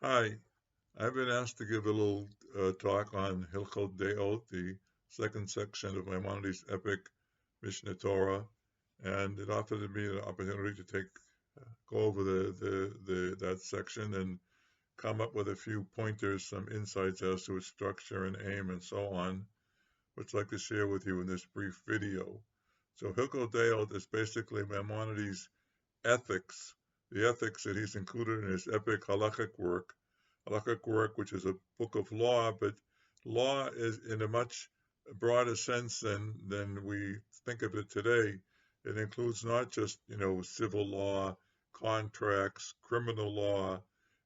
Hi, I've been asked to give a little talk on Hilkhot De'ot, the second section of Maimonides' epic Mishneh Torah, and it offered me an opportunity to go over that section and come up with a few pointers, some insights as to its structure and aim and so on, which I'd like to share with you in this brief video. So Hilkhot De'ot is basically Maimonides' ethics, the ethics that he's included in his epic halachic work, which is a book of law, but law is in a much broader sense than we think of it today. It includes not just, civil law, contracts, criminal law,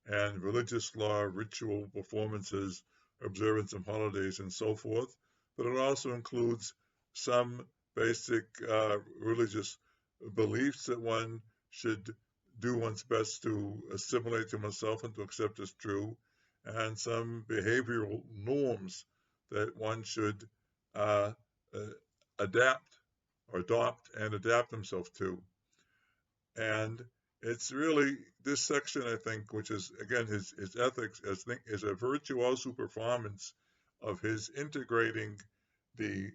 and religious law, ritual performances, observance of holidays, and so forth, but it also includes some basic religious beliefs that one should do one's best to assimilate to oneself and to accept as true, and some behavioral norms that one should uh, uh, adapt or adapt himself to. And it's really this section, I think, which is again his ethics, is a virtuoso performance of his integrating the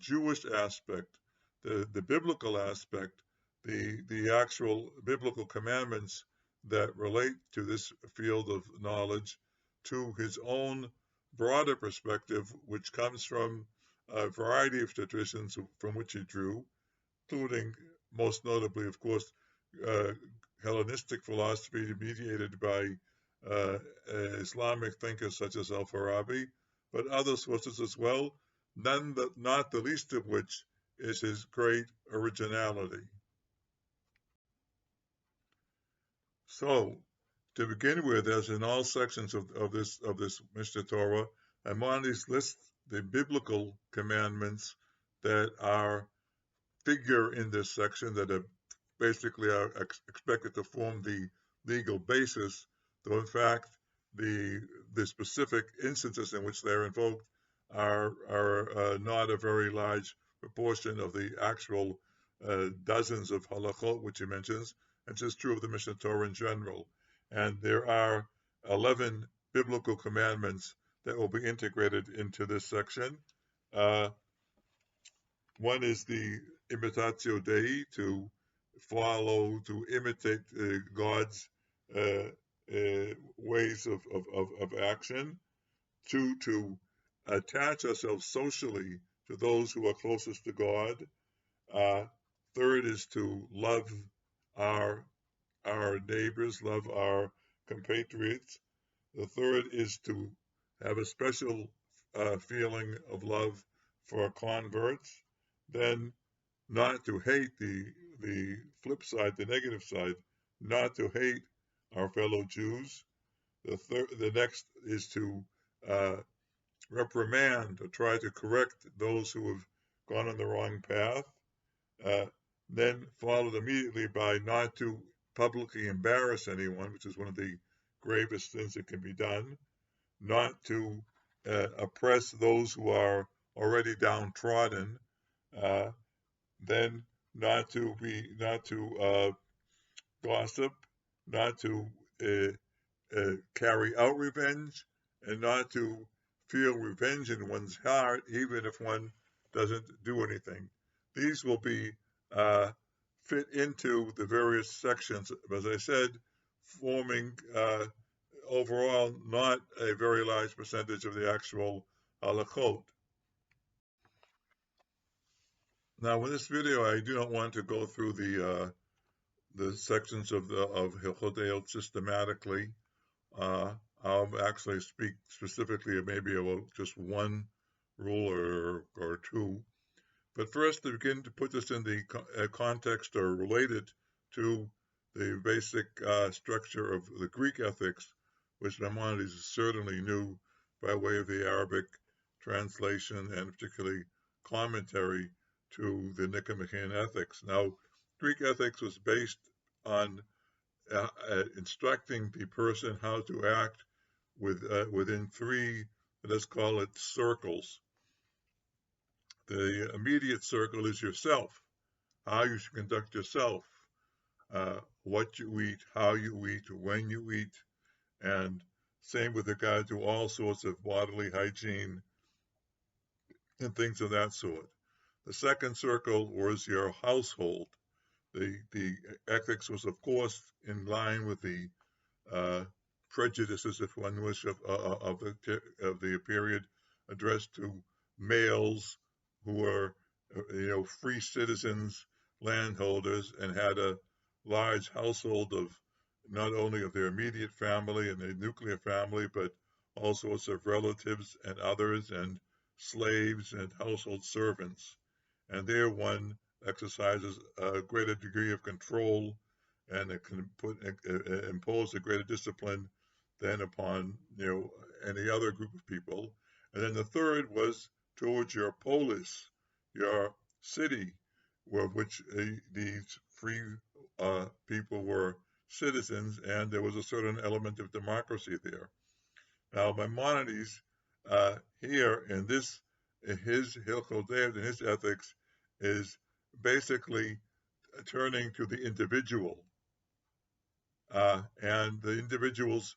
Jewish aspect, the biblical aspect, the actual biblical commandments that relate to this field of knowledge, to his own broader perspective, which comes from a variety of traditions from which he drew, including most notably, of course, uh, Hellenistic philosophy mediated by uh, Islamic thinkers such as Al-Farabi, but other sources as well, not the least of which is his great originality. So, to begin with, as in all sections of this Mishneh Torah, Maimonides lists the biblical commandments that are figure in this section that are basically expected to form the legal basis, though in fact the specific instances in which they're invoked are not a very large proportion of the actual dozens of halachot which he mentions, and just true of the Mishneh Torah in general. And there are 11 biblical commandments that will be integrated into this section. Uh, One is the imitatio Dei, to imitate God's uh, ways of action. Two, to attach ourselves socially to those who are closest to God. Uh, Third is to love our neighbors, love our compatriots. The third is to have a special feeling of love for converts. Then not to hate the flip side, the negative side, not to hate our fellow Jews. The next is to uh, reprimand or try to correct those who have gone on the wrong path. Uh, then followed immediately by not to publicly embarrass anyone, which is one of the gravest things that can be done. Not to oppress those who are already downtrodden. Uh, then not to gossip, not to carry out revenge, and not to feel revenge in one's heart, even if one doesn't do anything. These will be uh, fit into the various sections, as I said, forming overall not a very large percentage of the actual halachot. Now, in this video, I do not want to go through the sections of Hilkhot De'ot systematically. I'll actually speak specifically maybe about just one rule or two. But first, to begin to put this in the context or relate it to the basic structure of the Greek ethics, which Maimonides certainly knew by way of the Arabic translation and particularly commentary to the Nicomachean ethics. Now, Greek ethics was based on instructing the person how to act within three, let's call it circles. The immediate circle is yourself, how you should conduct yourself, what you eat, how you eat, when you eat, and same with regard to all sorts of bodily hygiene and things of that sort. The second circle was your household. The ethics was, of course, in line with the uh, prejudices, if one wish, of the period, addressed to males who were, free citizens, landholders, and had a large household of not only of their immediate family and their nuclear family, but all sorts of relatives and others, and slaves and household servants. And there one exercises a greater degree of control, and it can impose a greater discipline than upon any other group of people. And then the third was towards your polis, your city, where which these free people were citizens, and there was a certain element of democracy there. Now, Maimonides, here in this, in his Hilkhot De'ot, in his ethics, is basically turning to the individual and the individual's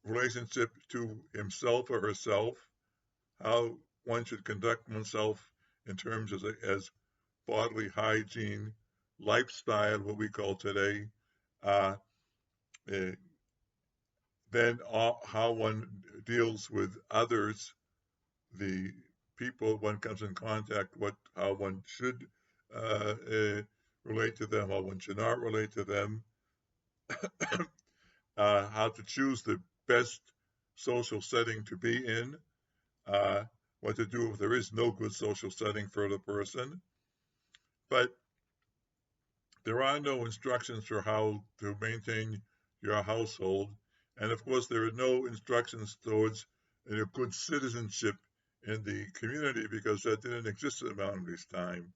relationship to himself or herself, how one should conduct oneself in terms as bodily hygiene, lifestyle, what we call today, uh, uh, then how one deals with others, the people one comes in contact with, how one should relate to them, how one should not relate to them, how to choose the best social setting to be in, uh, what to do if there is no good social setting for the person. But there are no instructions for how to maintain your household. And of course, there are no instructions towards good citizenship in the community, because that didn't exist at Maimonides' time.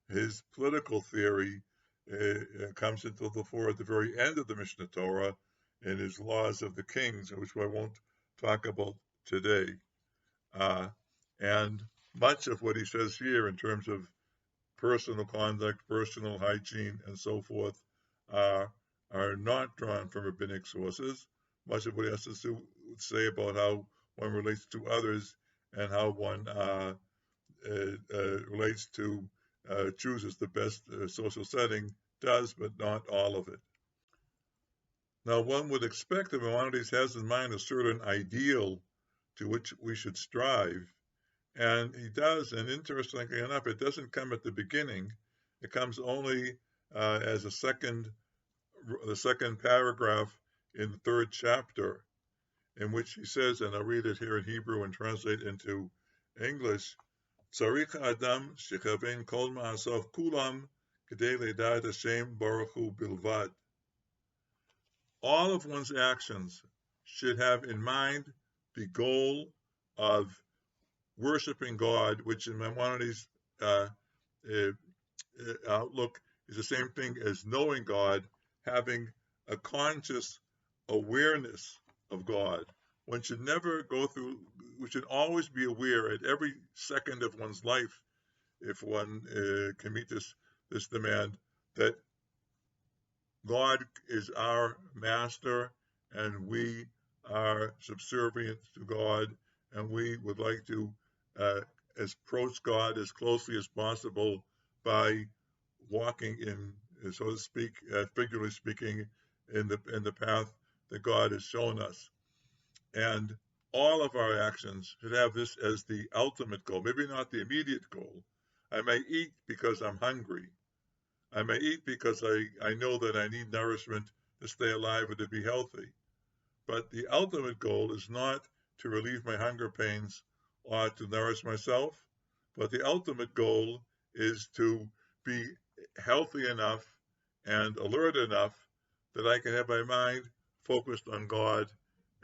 His political theory comes into the fore at the very end of the Mishnah Torah in his Laws of the Kings, which I won't talk about today. And much of what he says here in terms of personal conduct, personal hygiene, and so forth are not drawn from rabbinic sources. Much of what he has to say about how one relates to others and how one relates to, chooses the best social setting does, but not all of it. Now, one would expect that Maimonides has in mind a certain ideal to which we should strive, and he does, and interestingly enough, it doesn't come at the beginning. It comes only as the second paragraph in the third chapter, in which he says, and I'll read it here in Hebrew and translate into English, Tzarich Adam shechaven kol ma'asav kulam k'dei le'dad Hashem baruch hu bilvad. All of one's actions should have in mind the goal of worshiping God, which in Maimonides' outlook is the same thing as knowing God, having a conscious awareness of God. One should never go through, we should always be aware at every second of one's life, if one can meet this demand, that God is our master and we are subservient to God, and we would like to approach God as closely as possible by walking in, so to speak, figuratively speaking, in the path that God has shown us. And all of our actions should have this as the ultimate goal, maybe not the immediate goal. I may eat because I'm hungry. I may eat because I know that I need nourishment to stay alive and to be healthy. But the ultimate goal is not to relieve my hunger pains or to nourish myself, but the ultimate goal is to be healthy enough and alert enough that I can have my mind focused on God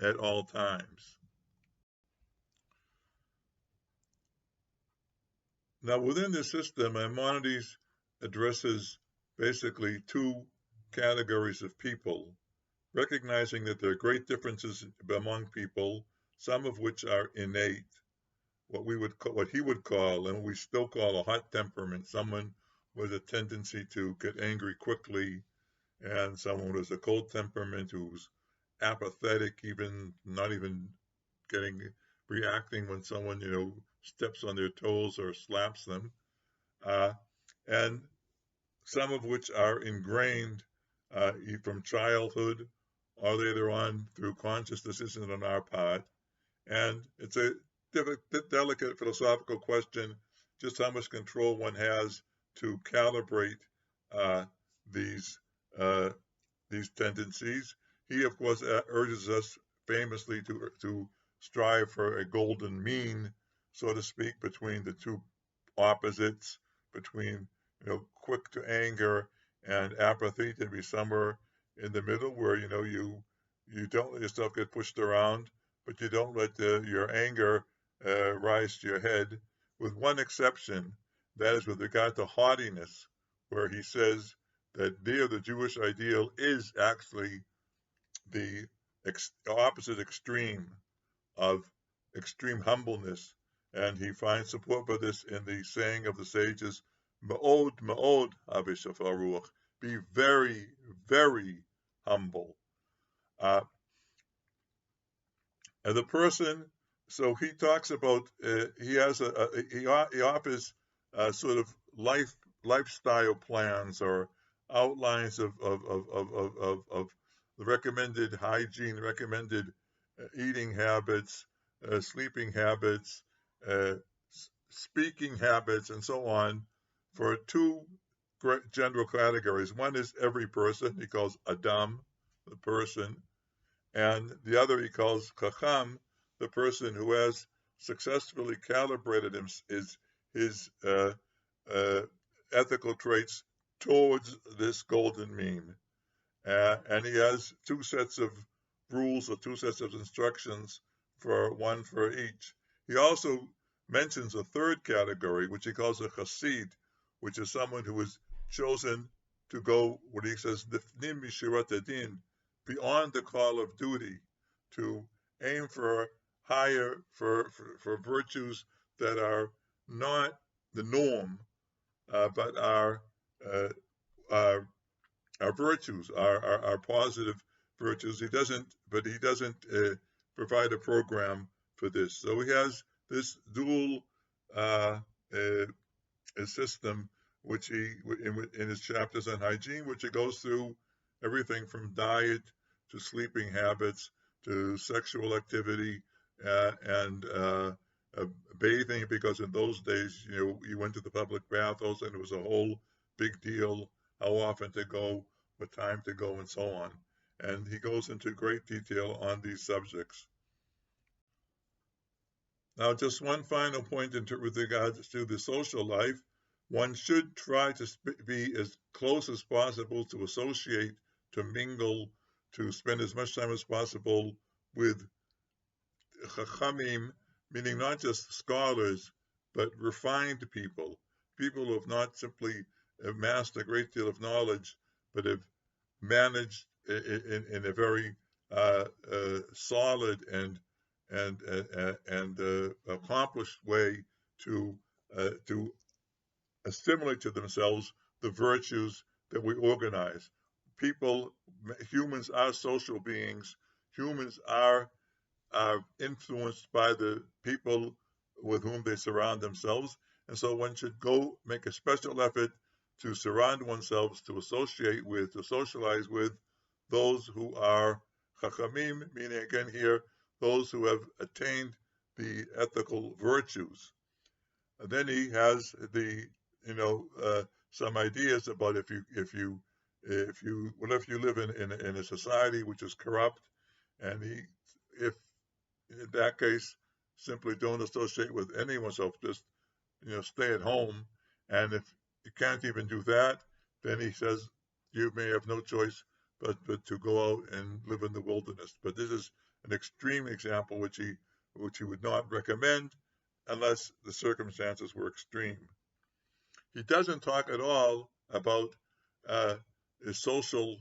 at all times. Now, within this system, Maimonides addresses basically two categories of people, recognizing that there are great differences among people, some of which are innate, what he would call, and we still call, a hot temperament, someone with a tendency to get angry quickly, and someone who has a cold temperament who's apathetic, even not even reacting when someone steps on their toes or slaps them, uh, and some of which are ingrained from childhood or later on through conscious decisions on our part. And it's a delicate philosophical question just how much control one has to calibrate uh, these uh, these tendencies. He, of course, urges us famously to strive for a golden mean, so to speak, between the two opposites, between quick to anger and apathy, to be somewhere in the middle where you don't let yourself get pushed around, but you don't let your anger rise to your head. With one exception, that is with regard to haughtiness, where he says that there the Jewish ideal is actually the opposite extreme of extreme humbleness. And he finds support for this in the saying of the sages, Ma'od, ma'od, Ruach. Be very, very humble. Uh, and the person, so he talks about, he offers sort of lifestyle plans or outlines of the recommended hygiene, recommended eating habits, sleeping habits, uh, speaking habits, and so on for two general categories. One is every person, he calls Adam, the person, and the other he calls Chacham, the person who has successfully calibrated his uh, ethical traits towards this golden mean. And he has two sets of rules or two sets of instructions one for each. He also mentions a third category, which he calls a chassid, which is someone who is chosen to go, what he says, nifnim mishirat adin, beyond the call of duty, to aim for higher, for virtues that are not the norm, but uh, uh, our virtues, our positive virtues. He doesn't provide a program for this. So he has this dual uh, system, which in his chapters on hygiene, which he goes through everything from diet to sleeping habits to sexual activity and bathing, because in those days, you went to the public baths and it was a whole big deal how often to go, what time to go, and so on. And he goes into great detail on these subjects. Now, just one final point with regards to the social life. One should try to be as close as possible to associate, to mingle, to spend as much time as possible with chachamim, meaning not just scholars, but refined people, people who have not simply amassed a great deal of knowledge, but have managed in a very solid and accomplished way to assimilate to themselves the virtues that we organize. Humans are social beings. Humans are influenced by the people with whom they surround themselves. And so one should go make a special effort to surround oneself, to associate with, to socialize with those who are chachamim, meaning again here, those who have attained the ethical virtues. And then he has some ideas about if you live in a society which is corrupt, and if in that case, simply don't associate with anyone. So just stay at home. And if you can't even do that, then he says you may have no choice but to go out and live in the wilderness. But this is an extreme example which he would not recommend unless the circumstances were extreme. He doesn't talk at all about social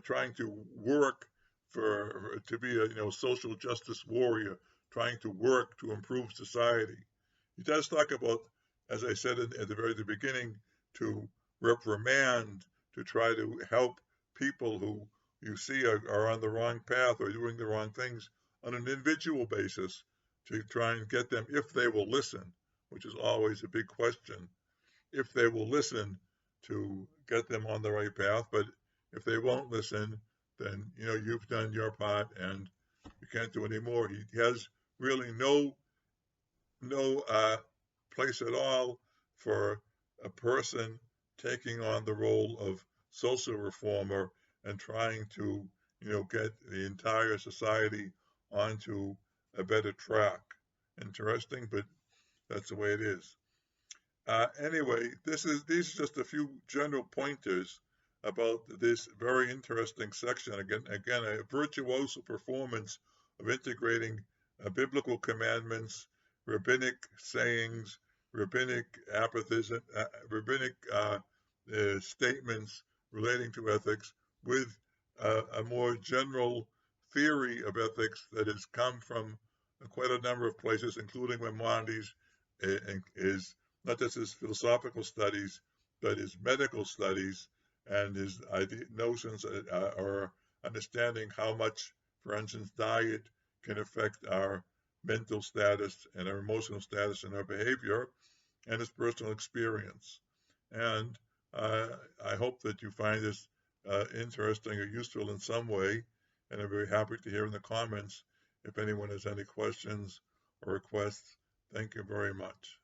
trying to work to be a social justice warrior, trying to work to improve society. He does talk about, as I said at the very beginning, to reprimand, to try to help people who you see are on the wrong path or doing the wrong things on an individual basis to try and get them, if they will listen, which is always a big question, if they will listen, to get them on the right path. But if they won't listen, then you've done your part and you can't do any more. He has really no place at all for a person taking on the role of social reformer and trying to get the entire society onto a better track. Interesting, but that's the way it is. Anyway, these are just a few general pointers about this very interesting section. Again, a virtuoso performance of integrating biblical commandments, rabbinic sayings, rabbinic aphorisms, rabbinic statements relating to ethics with a more general theory of ethics that has come from quite a number of places, including Maimonides, is not just his philosophical studies, but his medical studies and his notions or understanding how much, for instance, diet can affect our mental status and our emotional status and our behavior, and his personal experience. And I hope that you find this interesting or useful in some way, and I'm very happy to hear in the comments if anyone has any questions or requests. Thank you very much.